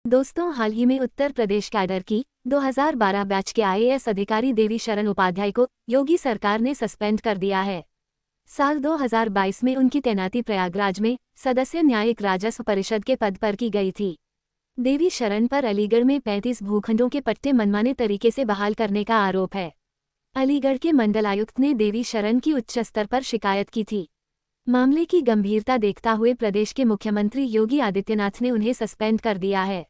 दोस्तों, हाल ही में उत्तर प्रदेश कैडर की 2012 बैच के आईएएस अधिकारी देवी शरण उपाध्याय को योगी सरकार ने सस्पेंड कर दिया है। साल 2022 में उनकी तैनाती प्रयागराज में सदस्य न्यायिक राजस्व परिषद के पद पर की गई थी। देवी शरण पर अलीगढ़ में 35 भूखंडों के पट्टे मनमाने तरीके से बहाल करने का आरोप है। अलीगढ़ के मंडलायुक्त ने देवी शरण की उच्च स्तर पर शिकायत की थी। मामले की गंभीरता देखता हुए प्रदेश के मुख्यमंत्री योगी आदित्यनाथ ने उन्हें सस्पेंड कर दिया है।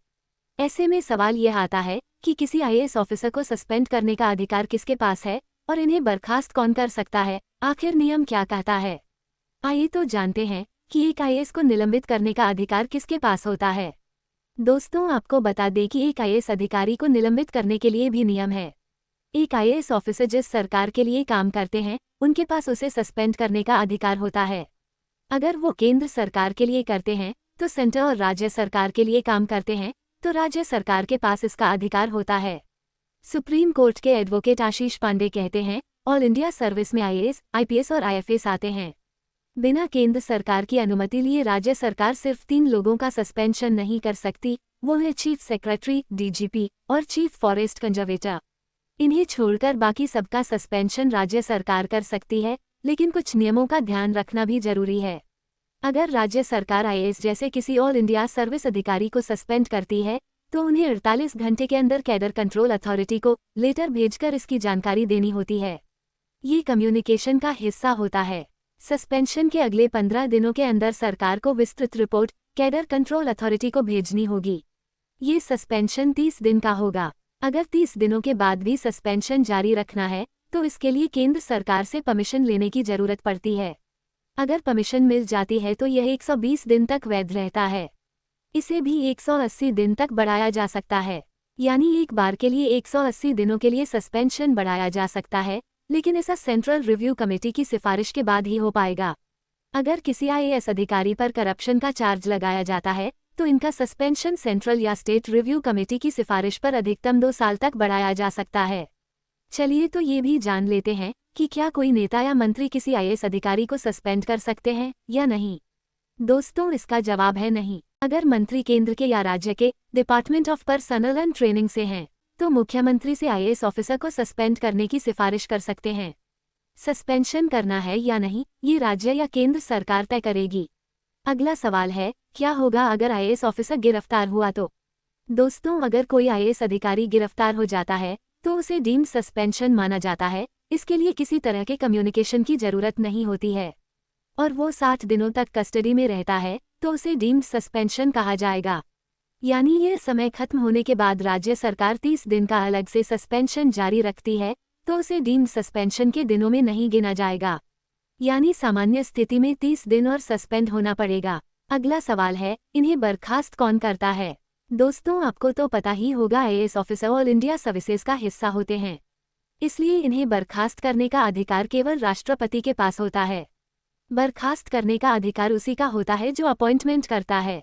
ऐसे में सवाल यह आता है कि किसी आईएएस ऑफिसर को सस्पेंड करने का अधिकार किसके पास है और इन्हें बर्खास्त कौन कर सकता है। आखिर नियम क्या कहता है? आइए तो जानते हैं कि एक आईएएस को निलंबित करने का अधिकार किसके पास होता है। दोस्तों, आपको बता दें कि एक आईएएस अधिकारी को निलंबित करने के लिए भी नियम है। एक आईएएस ऑफिसर जिस सरकार के लिए काम करते हैं उनके पास उसे सस्पेंड करने का अधिकार होता है। अगर वो केंद्र सरकार के लिए करते हैं तो सेंटर और राज्य सरकार के लिए काम करते हैं तो राज्य सरकार के पास इसका अधिकार होता है। सुप्रीम कोर्ट के एडवोकेट आशीष पांडे कहते हैं, ऑल इंडिया सर्विस में आईएएस, आईपीएस और आईएफएस आते हैं। बिना केंद्र सरकार की अनुमति लिए राज्य सरकार सिर्फ 3 लोगों का सस्पेंशन नहीं कर सकती, वो है चीफ सेक्रेटरी, डीजीपी और चीफ फॉरेस्ट कंजर्वेटर। इन्हें छोड़कर बाकी सबका सस्पेंशन राज्य सरकार कर सकती है, लेकिन कुछ नियमों का ध्यान रखना भी जरूरी है। अगर राज्य सरकार आईएएस जैसे किसी ऑल इंडिया सर्विस अधिकारी को सस्पेंड करती है तो उन्हें 48 घंटे के अंदर कैडर कंट्रोल अथॉरिटी को लेटर भेजकर इसकी जानकारी देनी होती है। ये कम्युनिकेशन का हिस्सा होता है। सस्पेंशन के अगले 15 दिनों के अंदर सरकार को विस्तृत रिपोर्ट कैडर कंट्रोल अथॉरिटी को भेजनी होगी। ये सस्पेंशन 30 दिन का होगा। अगर 30 दिनों के बाद भी सस्पेंशन जारी रखना है तो इसके लिए केंद्र सरकार से परमिशन लेने की जरूरत पड़ती है। अगर परमिशन मिल जाती है तो यह 120 दिन तक वैध रहता है। इसे भी 180 दिन तक बढ़ाया जा सकता है, यानी एक बार के लिए 180 दिनों के लिए सस्पेंशन बढ़ाया जा सकता है, लेकिन ऐसा सेंट्रल रिव्यू कमेटी की सिफारिश के बाद ही हो पाएगा। अगर किसी आईएएस अधिकारी पर करप्शन का चार्ज लगाया जाता है तो इनका सस्पेंशन सेंट्रल या स्टेट रिव्यू कमेटी की सिफारिश पर अधिकतम 2 साल तक बढ़ाया जा सकता है। चलिए तो ये भी जान लेते हैं कि क्या कोई नेता या मंत्री किसी आईएएस अधिकारी को सस्पेंड कर सकते हैं या नहीं। दोस्तों, इसका जवाब है नहीं। अगर मंत्री केंद्र के या राज्य के department of personal and training से हैं तो मुख्यमंत्री से आईएएस ऑफिसर को सस्पेंड करने की सिफारिश कर सकते हैं। सस्पेंशन करना है या नहीं ये राज्य या केंद्र सरकार तय करेगी। अगला सवाल है, क्या होगा अगर आईएएस ऑफिसर गिरफ्तार हुआ तो? दोस्तों, अगर कोई आईएएस अधिकारी गिरफ्तार हो जाता है तो उसे डीम्ड सस्पेंशन माना जाता है। इसके लिए किसी तरह के कम्युनिकेशन की जरूरत नहीं होती है और वो 60 दिनों तक कस्टडी में रहता है तो उसे डीम्ड सस्पेंशन कहा जाएगा। यानी ये समय खत्म होने के बाद राज्य सरकार 30 दिन का अलग से सस्पेंशन जारी रखती है तो उसे डीम्ड सस्पेंशन के दिनों में नहीं गिना जाएगा। यानी सामान्य स्थिति में 30 दिन और सस्पेंड होना पड़ेगा। अगला सवाल है, इन्हें बर्खास्त कौन करता है? दोस्तों, आपको तो पता ही होगा IAS officer all India services का हिस्सा होते हैं, इसलिए इन्हें बर्खास्त करने का अधिकार केवल राष्ट्रपति के पास होता है। बर्खास्त करने का अधिकार उसी का होता है जो अपॉइंटमेंट करता है।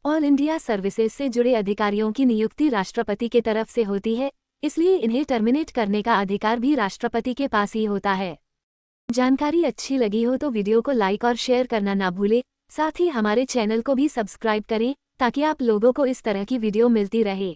ऑल इंडिया सर्विसेज से जुड़े अधिकारियों की नियुक्ति राष्ट्रपति के तरफ से होती है, इसलिए इन्हें टर्मिनेट करने का अधिकार भी राष्ट्रपति के पास ही होता है। जानकारी अच्छी लगी हो तो वीडियो को लाइक और शेयर करना ना भूलें। साथ ही हमारे चैनल को भी सब्सक्राइब करें ताकि आप लोगों को इस तरह की वीडियो मिलती रहे।